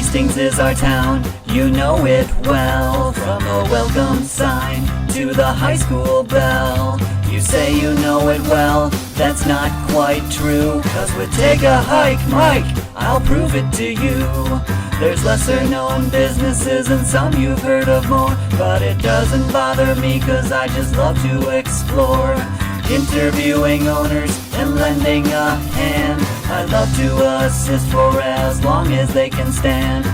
Hastings is our town, you know it well. From the welcome sign to the high school bell. You say you know it well, that's not quite true. 'Cause with Take a Hike, Mike, I'll prove it to you. There's lesser known businesses and some you've heard of more. But it doesn't bother me 'cause I just love to explore. Interviewing owners and lending a hand. I love to assist for as long as they can stand.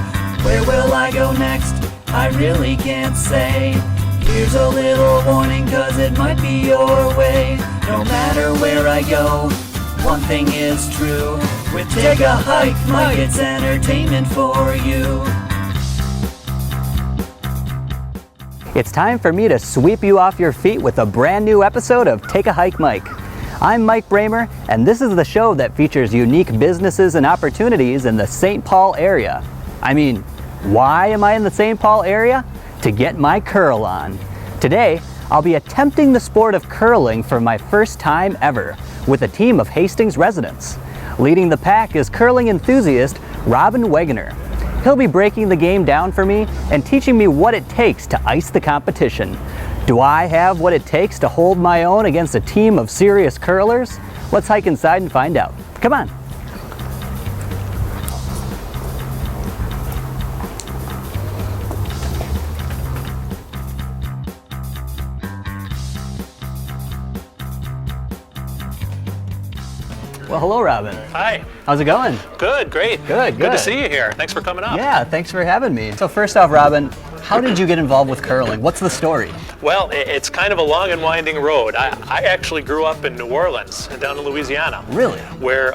Where will I go next? I really can't say. Here's a little warning 'cause it might be your way. No matter where I go, one thing is true. With Take a Hike, Mike, it's entertainment for you. It's time for me to sweep you off your feet with a brand new episode of Take a Hike, Mike. I'm Mike Bramer, and this is the show that features unique businesses and opportunities in the St. Paul area. I mean, why am I in the St. Paul area? To get my curl on. Today, I'll be attempting the sport of curling for my first time ever with a team of Hastings residents. Leading the pack is curling enthusiast Robin Wegener. He'll be breaking the game down for me and teaching me what it takes to ice the competition. Do I have what it takes to hold my own against a team of serious curlers? Let's hike inside and find out. Come on. Well, hello, Robin. Hi. How's it going? Good, great. Good. Good to see you here. Thanks for coming up. Yeah, thanks for having me. So first off, Robin, how did you get involved with curling? What's the story? Well, it's kind of a long and winding road. I actually grew up in New Orleans, down in Louisiana. Really? Where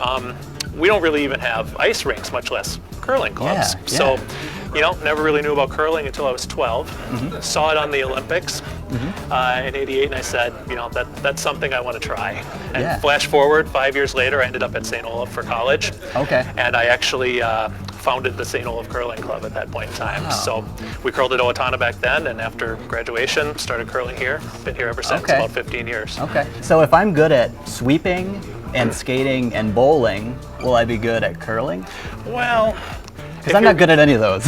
we don't really even have ice rinks, much less curling clubs. Yeah. So, never really knew about curling until I was 12. Mm-hmm. Saw it on the Olympics in '88, and I said, that's something I want to try. And Yeah. flash forward 5 years later, I ended up at St. Olaf for college. Okay. And I actually founded the St. Olaf Curling Club at that point in time. Wow. So we curled at Owatonna back then, and after graduation, started curling here. Been here ever since, Okay. about 15 years. Okay. So if I'm good at sweeping and skating and bowling, will I be good at curling? Well, Because I'm not good at any of those.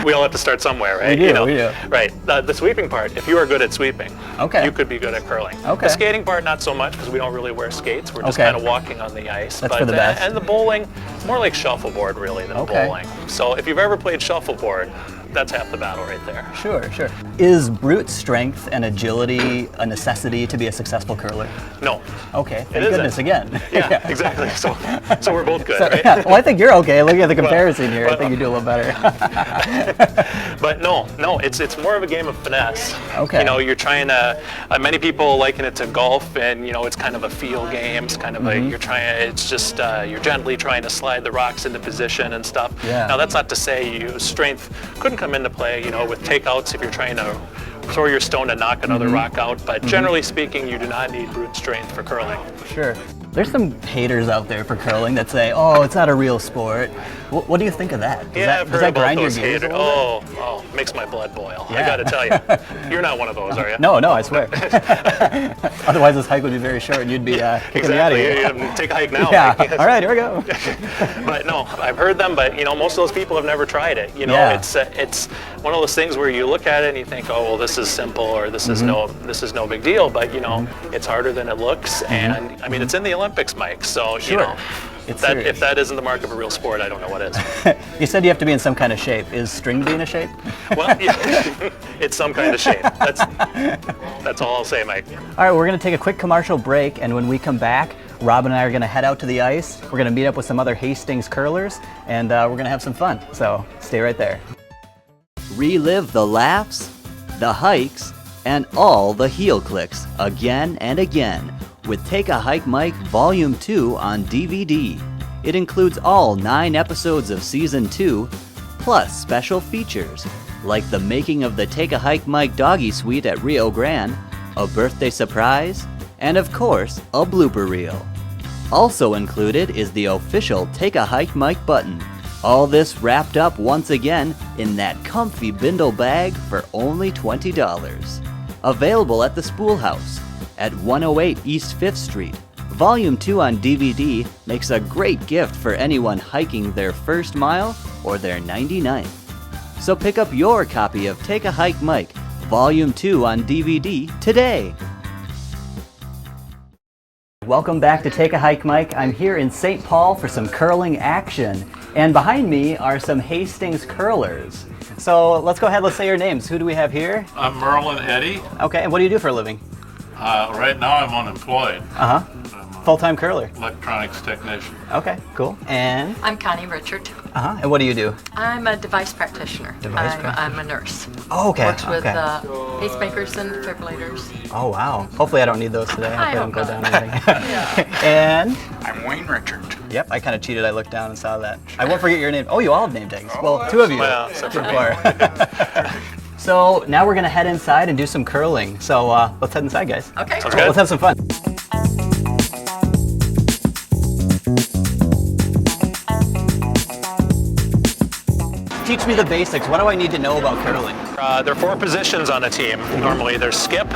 we all have to start somewhere, right? We do. Right. The sweeping part, if you are good at sweeping, Okay. you could be good at curling. Okay. The skating part, not so much, because we don't really wear skates. We're just Okay. kind of walking on the ice. That's for the best. And the bowling, more like shuffleboard, really, than Okay. bowling. So if you've ever played shuffleboard, that's half the battle right there. Sure. Is brute strength and agility a necessity to be a successful curler? No. Okay, thank isn't. goodness again. Yeah, exactly. So we're both good, So, right? yeah. Well, I think you're okay. Looking at the comparison here, I think you do a little better. But no, it's more of a game of finesse. Okay. You're trying to. Many people liken it to golf, and it's kind of a feel game. It's kind of it's just you're gently trying to slide the rocks into position and stuff. Yeah. Now that's not to say strength couldn't come into play. With takeouts if you're trying to throw your stone to knock another rock out. But generally speaking, you do not need brute strength for curling. Sure. There's some haters out there for curling that say, "Oh, it's not a real sport." What do you think of that? I've heard that about grind your those gears a haters. little bit? Oh, makes my blood boil. Yeah. I got to tell you, you're not one of those, are you? No, I swear. Otherwise, this hike would be very short, and you'd be kicking me out of here. Exactly. Take a hike now. Yeah. Yes. All right, here we go. But no, I've heard them. But most of those people have never tried it. Yeah. It's one of those things where you look at it and you think, oh well, this is simple, or this is no big deal. But it's harder than it looks. And I mean, it's in the Olympics, Mike. So Sure. It's serious. if that isn't the mark of a real sport, I don't know what is. You said you have to be in some kind of shape. Is string being a shape? Well, yeah, it's some kind of shape. That's all I'll say, Mike. All right, we're going to take a quick commercial break, and when we come back, Rob and I are going to head out to the ice. We're going to meet up with some other Hastings curlers, and we're going to have some fun. So stay right there. Relive the laughs, the hikes, and all the heel clicks again and again with Take a Hike Mike Volume 2 on DVD. It includes all 9 episodes of Season 2, plus special features like the making of the Take a Hike Mike Doggy Suite at Rio Grande, a birthday surprise, and of course, a blooper reel. Also included is the official Take a Hike Mike button. All this wrapped up once again in that comfy bindle bag for only $20. Available at the Spool House at 108 East 5th Street, Volume 2 on DVD makes a great gift for anyone hiking their first mile or their 99th. So pick up your copy of Take a Hike Mike, Volume 2 on DVD today. Welcome back to Take a Hike Mike. I'm here in St. Paul for some curling action. And behind me are some Hastings curlers. So let's go ahead, let's say your names. Who do we have here? I'm Merlin Eddy. Okay, and what do you do for a living? Right now I'm unemployed. Uh-huh. I'm Full-time curler. electronics technician. Okay, cool. And? I'm Connie Richard. Uh-huh. And what do you do? I'm a device practitioner. I'm a nurse. Oh, okay. Works with okay. pacemakers and defibrillators. Oh, wow. Hopefully I don't need those today. I Hopefully hope don't not. go down anything. And? I'm Wayne Richard. Yep, I kind of cheated. I looked down and saw that. I won't forget your name. Oh, you all have name tags. Well, two of you. Well, except for me. Before. So now we're going to head inside and do some curling. So let's head inside, guys. Okay. Sounds good. Let's have some fun. Teach me the basics. What do I need to know about curling? There are 4 positions on a team. Normally there's skip,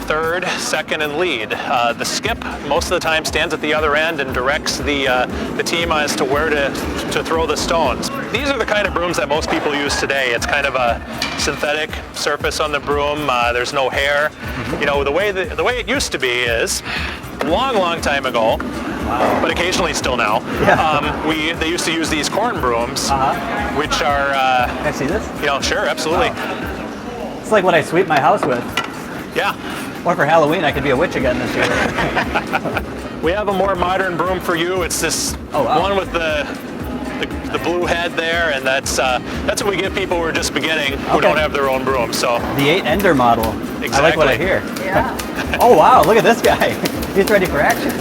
third, second, and lead. The skip most of the time stands at the other end and directs the team as to where to throw the stones. These are the kind of brooms that most people use today. It's kind of a synthetic surface on the broom. There's no hair. You know, the way it used to be is a long time ago. Wow. But occasionally still now. Yeah. They used to use these corn brooms, which are, Can I see this? you know, sure, absolutely. It's like what I sweep my house with. Yeah. Or for Halloween, I could be a witch again this year. We have a more modern broom for you. It's this one with the blue head there, and that's what we give people who are just beginning who don't have their own broom. So The 8-ender model. I like what I Exactly. hear. Yeah. Oh wow, look at this guy. He's ready for action.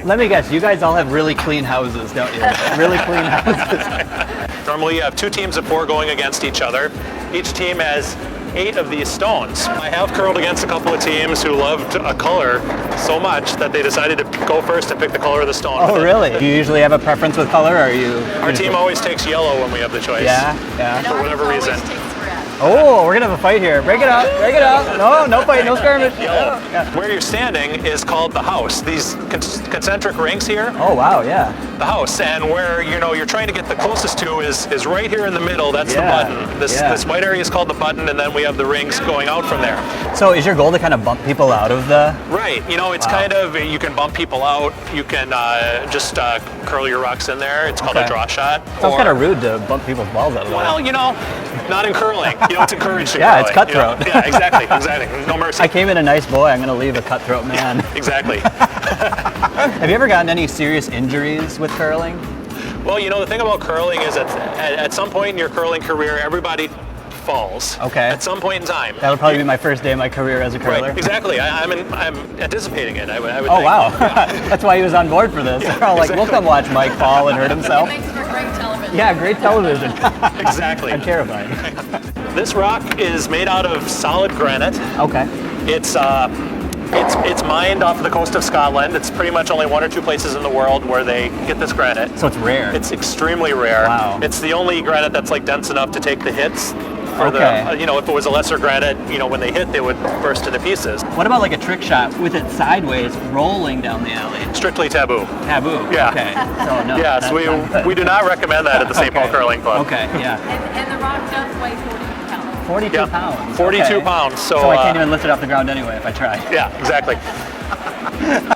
Let me guess, you guys all have really clean houses, don't you? Really clean houses. normally you have 2 teams of 4 going against each other. Each team has 8 of these stones. I have curled against a couple of teams who loved a color so much that they decided to go first and pick the color of the stone. Oh really? Do you usually have a preference with color, or are you? Our team always takes yellow when we have the choice. Yeah. For whatever reason. Oh, we're gonna have a fight here. Break it up, break it up. No fight, no skirmish. Yellow. Yeah. Where you're standing is called the house. These concentric rings here, Oh wow, yeah. the house, and where you're trying to get the closest to is right here in the middle. That's the Yeah. button. This white area is called the button, and then we have the rings going out from there. So is your goal to kind of bump people out of the? Right. It's kind of, you can bump people out. You can just curl your rocks in there. It's called a Okay. draw shot. Sounds kind of rude to bump people's balls out of the way. Well, not in curling. It's encouraged in Yeah, curling. it's cutthroat. Yeah, exactly. No mercy. I came in a nice boy. I'm gonna leave a cutthroat man. Exactly. Have you ever gotten any serious injuries with curling? Well, the thing about curling is that at some point in your curling career, everybody falls. Okay. At some point in time. That'll probably be my first day of my career as a curler. Right. Exactly. I'm anticipating it. I would Oh think. wow, that's why he was on board for this. They're all like, we'll come watch Mike fall and hurt himself. Makes for great television. Yeah, great television. Exactly. I'm terrified. This rock is made out of solid granite. Okay. It's mined off the coast of Scotland. It's pretty much only 1 or 2 places in the world where they get this granite. So it's rare. It's extremely rare. Wow. It's the only granite that's dense enough to take the hits. For Okay. if it was a lesser granite, when they hit, they would burst into pieces. What about like a trick shot with it sideways rolling down the alley? Strictly taboo. Taboo. Yeah. Okay. So no. Yeah, that's so not- we do not recommend that at the St. Paul Curling Club. Okay. Yeah. And the rock does weigh 42 pounds. 42 Yeah, pounds. 42 okay. pounds. So I can't even lift it off the ground anyway if I try. Yeah, exactly.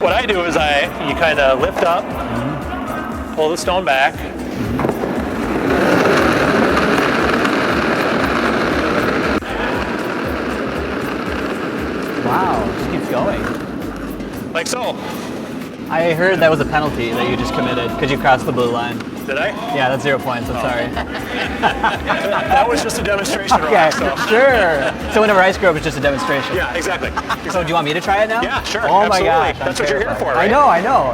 What I do is you kind of lift up, pull the stone back. Wow. Just keeps going. Like so. I heard that was a penalty that you just committed because you crossed the blue line. Did I? Yeah, that's 0 points. I'm sorry. That was just a demonstration Okay, rock, so. sure. So whenever I screw up, it's just a demonstration. Yeah, exactly. So do you want me to try it now? Yeah, sure. Oh my absolutely. gosh. That's what you're here for, right? I know.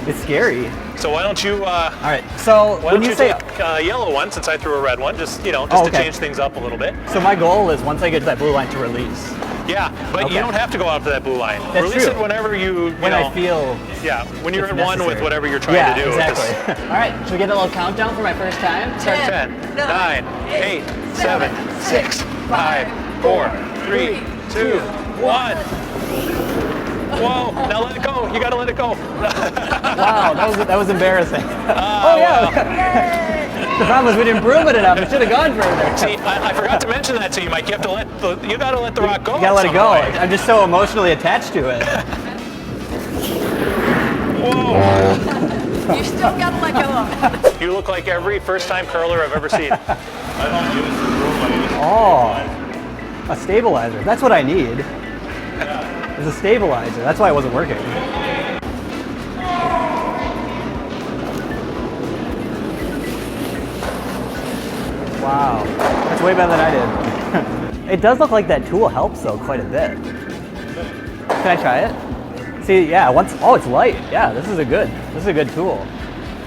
It's scary. So why don't you All right. So why when don't you you say, take a yellow one since I threw a red one, just Oh, to okay. change things up a little bit. so my goal is once I get to that blue line to release. Yeah, but Okay. you don't have to go out to that blue line. That's Release true. it whenever you When know, I feel. Yeah, when you're it's at one with necessary. whatever you're trying Yeah, to do. exactly. All right. Should we get a little countdown for my first time? Start 10, 9, 8, 7, 6, 5, 4, 3, 2, 1. Whoa, now let it go. You gotta let it go. Wow, that was embarrassing. Oh yeah. The problem was we didn't broom it enough. It should have gone further. See, I forgot to mention that to you, Mike. You gotta let the rock go. You gotta let it at go. some point. I'm just so emotionally attached to it. Whoa. You still gotta let go of it. You look like every first-time curler I've ever seen. I don't use the broom. Oh, a stabilizer. That's what I need. It's a stabilizer. That's why it wasn't working. Wow, that's way better than I did. It does look like that tool helps though quite a bit. Can I try it? See, yeah, oh, it's light. Yeah, this is a good tool.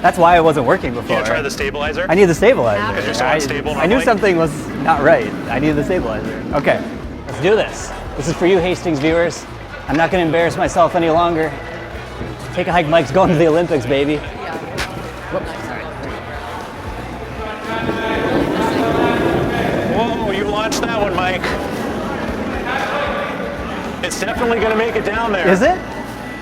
That's why it wasn't working before. You gonna try the stabilizer? I need the stabilizer. Because you're so unstable I knew normally? something was not right. I needed the stabilizer. Okay, let's do this. This is for you, Hastings viewers. I'm not going to embarrass myself any longer. Take a hike, Mike's going to the Olympics, baby. Yeah. Whoa, you launched that one, Mike. It's definitely going to make it down there. Is it?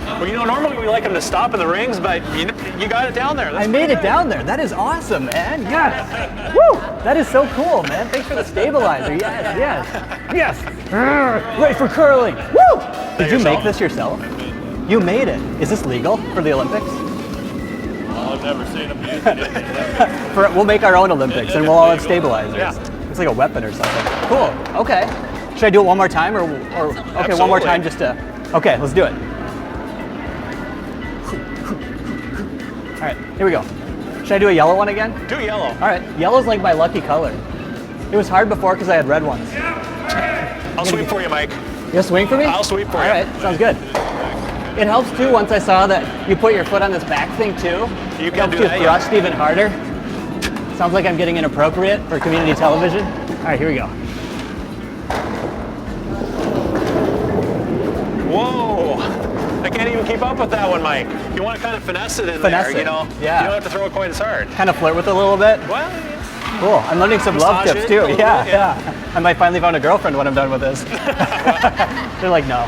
Well, you know, normally we like them to stop in the rings, but you got it down there. That's I made pretty it good. down there. That is awesome, man. Yes. Woo! That is so cool, man. Thanks for the stabilizer. Yes, yes, yes. Ready for curling. Woo! Did you make this yourself? You made it. Is this legal for the Olympics? Well, I've never seen them use it. We'll make our own Olympics, and we'll all have stabilizers. Yeah. It's like a weapon or something. Cool. Okay. Should I do it one more time, or okay, one more Absolutely. time just to. Okay, let's do it. All right, here we go. Should I do a yellow one again? Do yellow. All right, yellow's like my lucky color. It was hard before because I had red ones. I'll sweep for you, Mike. You gonna swing for me? I'll sweep for All you. right, sounds good. It helps too once I saw that you put your foot on this back thing too. You It can helps do you that, thrust even harder. Sounds like I'm getting inappropriate for community television. All right, here we go. Whoa. I can't even keep up with that one, Mike. You want to kind of finesse it in Finesse there, it, you know? yeah. You don't have to throw it quite as hard. Kind of flirt with it a little bit. Well, yeah. Cool. I'm learning some love Massage tips it too. a little Yeah, bit, yeah. I might finally find a girlfriend when I'm done with this. They're like, no.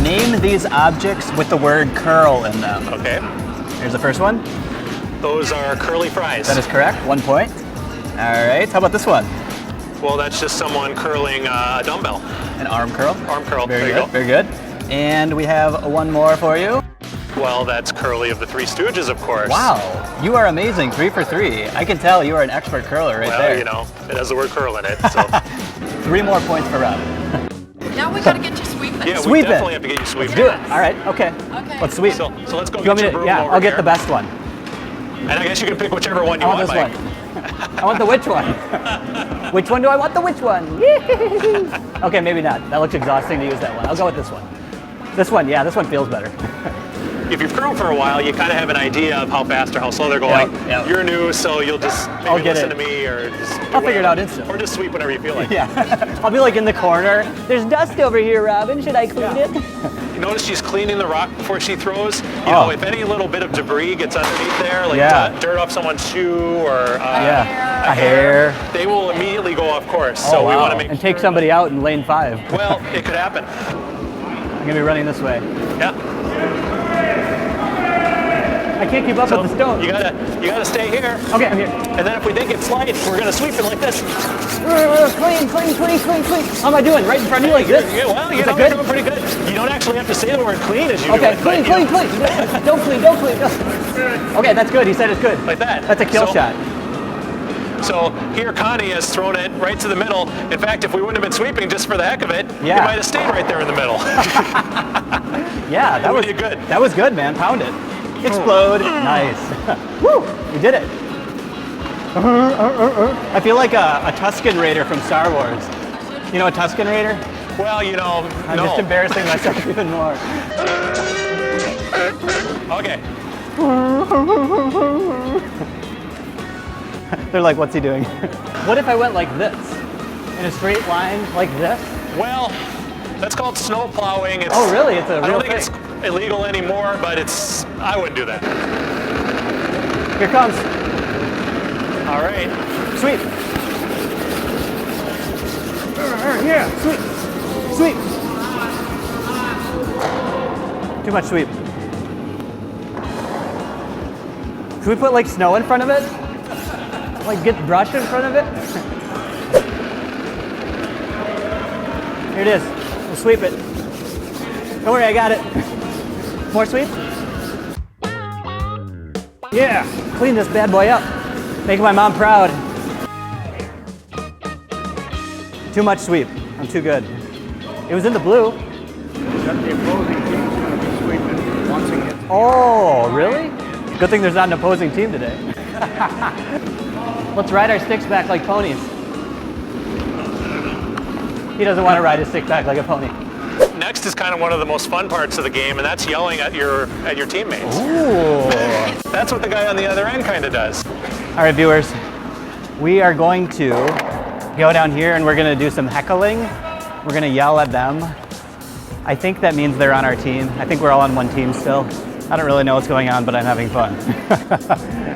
Name these objects with the word curl in them. Okay. Here's the first one. Those are curly fries. That is correct. 1 point. All right. How about this one? Well, that's just someone curling a dumbbell. An arm curl. Arm curl. Very there you good. go. Very good. And we have one more for you. Well, that's Curly of the Three Stooges, of course. Wow. You are amazing. 3 for 3. I can tell you are an expert curler right Well, there. you know, it has the word curl in it, so. 3 more points for Rob. Now we gotta get you sweeping. Yeah, we Sweep it. definitely have to get you sweeping. Do it. All right. Okay. Okay. Let's sweep. So let's go Do you want get me your to? broom Yeah, over I'll get here. the best one. And I guess you can pick whichever one you I want want, this Mike. one. I want the which one? Which one do I want the which one? Okay, maybe not. That looks exhausting to use that one. I'll go with this one. This one, yeah, this one feels better. If you've curled for a while, you kind of have an idea of how fast or how slow they're going. Yeah. You're new, so you'll just I'll maybe get listen it. to me or just do I'll figure it out whatever. instantly. Or just sweep whenever you feel like. Yeah. I'll be like in the corner. There's dust over here, Robin. Should I clean it? You notice she's cleaning the rock before she throws. You Oh. know, if any little bit of debris gets underneath there, like Yeah. dirt off somene's shoe or Yeah. A hair. they will immediately go off course. Oh, So we wow. want to make And take sure somebody out in lane 5. that- well, it could happen. I'm gonna be running this way. Yeah. I can't keep up So with the stone. you gotta stay here. Okay, I'm here. And then if we think it's light, we're gonna sweep it like this. Clean, clean, clean, clean, clean. How am I doing? Right in front of you like this? Yeah, well, you Is know, that you're good? doing pretty good. You don't actually have to say the word clean as you do Okay, it. clean, but, you clean, know, clean. Don't clean, don't clean. Okay, that's good. He said it's good. Like that. That's a kill So- shot. So here Connie has thrown it right to the middle. In fact, if we wouldn't have been sweeping just for the heck of it, Yeah. you might have stayed right there in the middle. Yeah, that We was did good. That was good, man. Pound it. Explode. Nice. Woo! We did it. I feel like a Tusken Raider from Star Wars. You know a Tusken Raider? Well, you know, I'm no. just embarrassing myself even more. Okay. They're like, what's he doing? What if I went like this? In a straight line like this? Well, that's called snow plowing. It's, Oh, really? It's a I real don't think thing. it's illegal anymore, but I wouldn't do that. Here comes. All right. Sweet. Yeah, sweep. Sweep. Too much sweep. Should we put like snow in front of it? Like get brush in front of it? Here it is. We'll sweep it. Don't worry, I got it. More sweep? Yeah, clean this bad boy up. Make my mom proud. Too much sweep. I'm too good. It was in the blue. The opposing team's going to be sweeping once again. Oh, really? Good thing there's not an opposing team today. Let's ride our sticks back like ponies. He doesn't want to ride his stick back like a pony. Next is kind of one of the most fun parts of the game, and that's yelling at your teammates. Ooh. That's what the guy on the other end kind of does. All right, viewers. We are going to go down here and we're going to do some heckling. We're going to yell at them. I think that means they're on our team. I think we're all on one team still. I don't really know what's going on, but I'm having fun.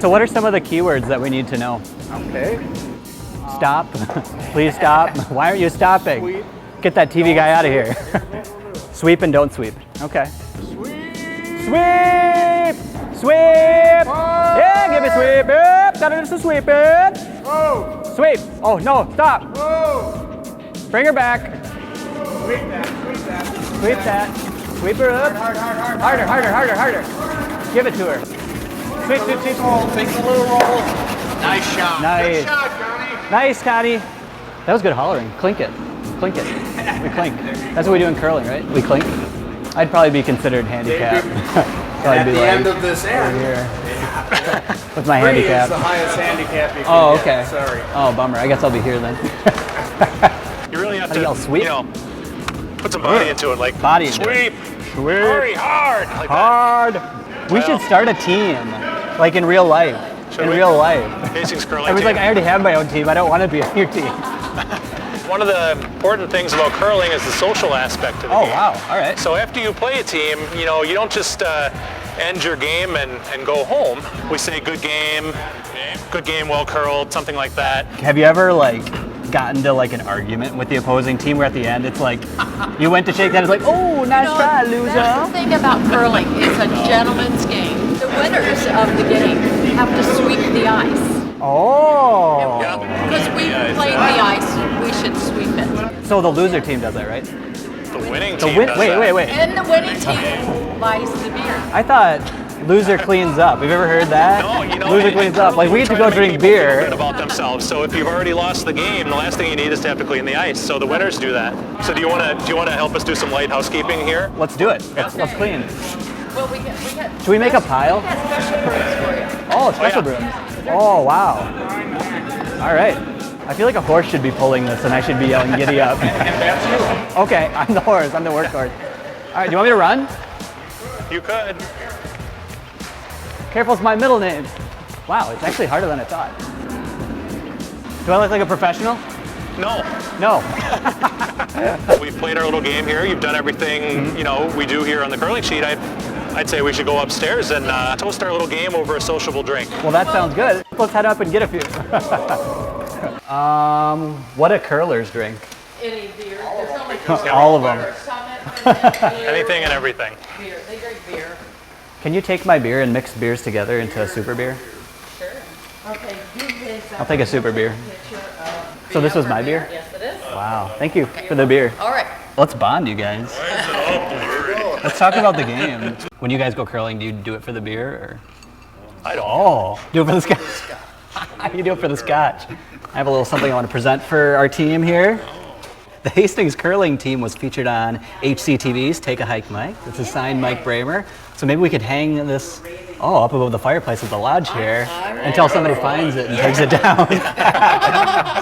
So what are some of the keywords that we need to know? Okay. Stop. Please stop. Why aren't you stopping? Sweep. Get that TV guy out of here. Sweep and don't sweep. Okay. Sweep. Sweep! Sweep! Yeah, give me sweep. Yep, gotta do some sweeping. Oh. Sweep. Oh, no, stop. Oh. Bring her back. Sweep that. Sweep that. Sweep that. Sweep her up. Hard. Harder. Give it to her. Sweep. Oh, take a little roll. Nice shot. Nice. Good shot, Johnny. Nice, Connie. That was good hollering. Clink it. We clink. That's what we do in curling, right? We clink. I'd probably be considered handicapped. So I'd At be the like end of this end. here. With my Three handicap. is the highest handicap you can Oh, get. okay. Sorry. Oh, bummer. I guess I'll be here then. You really have How do you yell, to, sweep? put some body into it, like Body into sweep, Sweep. hurry, hard, like Hard. We should start a team, like in real life. Should in we? real life. that. Hastings curling I was team. like, I already have my own team. I don't want to be on your team. One of the important things about curling is the social aspect of the Oh, game. wow. All right. So after you play a team, you don't just end your game and go home. We say good game, well curled, something like that. Have you ever gotten to an argument with the opposing team where at the end it's like you went to shake hands, it's like, oh, nice try, loser. That's the thing about curling. It's a gentleman's game. The winners of the game have to sweep the ice. Oh. Because we played the ice, we should sweep it. So the loser team does that, right? The winning The team win. does Wait. that. And the winning team buys the beer. I thought loser cleans up. Have you ever heard that? No, Loser cleans up. Like we get to try go make drink people feel beer. good about themselves. So if you've already lost the game, the last thing you need is to have to clean the ice. So the winners do that. So do you want to help us do some light housekeeping here? Let's do it. Let's clean. Well, we got Should we make a pile? special brooms for you. Oh, special brooms. Oh, wow. All right. I feel like a horse should be pulling this and I should be yelling, giddy up. That's you. Okay, I'm the horse. I'm the workhorse. All right, do you want me to run? You could. Careful's my middle name. Wow, it's actually harder than I thought. Do I look like a professional? No. No. We've played our little game here. You've done everything we do here on the curling sheet. I'd say we should go upstairs and toast our little game over a sociable drink. Well, that sounds good. Let's head up and get a few. What do curlers drink? Any beer. There's only All of them. Summit, Anything and everything. beer. They drink beer. Can you take my beer and mix beers together into a super beer? Sure. Okay, do his I'll take a super beer. picture of So this was over my there. beer? Yes, it is. Wow, thank you for the beer. All right. Let's bond, you guys. Let's talk about the game. When you guys go curling, do you do it for the beer or? I don't. Oh, do it for the scotch. You do it for the scotch. I have a little something I want to present for our team here. The Hastings curling team was featured on HCTV's Take a Hike Mike. This is signed Mike Bramer. So maybe we could hang this up above the fireplace at the lodge here until somebody finds it and takes it down.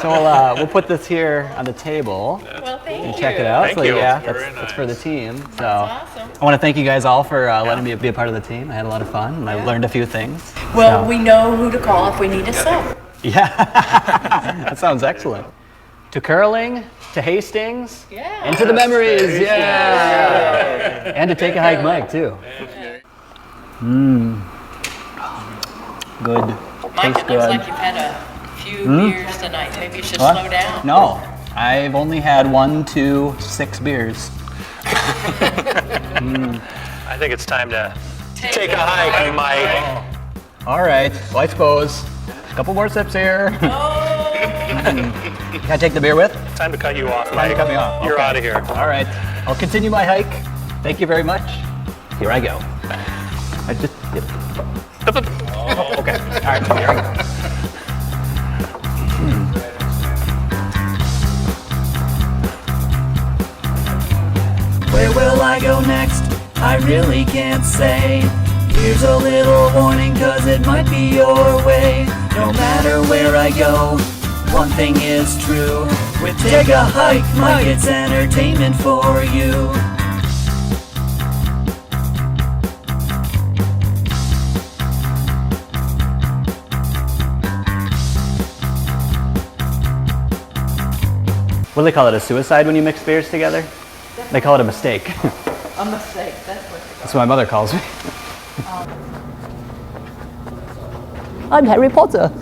So we'll put this here on the table Well, thank and you. check it out. Thank So you. yeah, Very that's for the team. So awesome. I want to thank you guys all for letting me be a part of the team. I had a lot of fun and I learned a few things. Well, So- we know who to call if we need a sub. Yeah, that sounds excellent. To curling, to Hastings, Yeah. and to the memories, yeah. And to Take a Hike Mike, too. Good. Mike, Tastes it looks good. like you've had a few beers tonight. Maybe you should What? slow down. No, I've only had 1, 2, 6 beers. I think it's time to take a hike, Mike. All right, well, I suppose. A couple more sips here. Can I take the beer with? Time to cut you off, Time Mike. to cut me off. You're Okay. out of here. All right, I'll continue my hike. Thank you very much. Here I go. I just. Okay. All right. Here I go. Where will I go next? I really can't say. Here's a little warning, cause it might be your way. No matter where I go, one thing is true. With Take a Hike, Mike, it's entertainment for you. What do they call it? A suicide when you mix beers together? They call it a mistake. A mistake, that's what. That's what my mother calls me. I'm Harry Potter.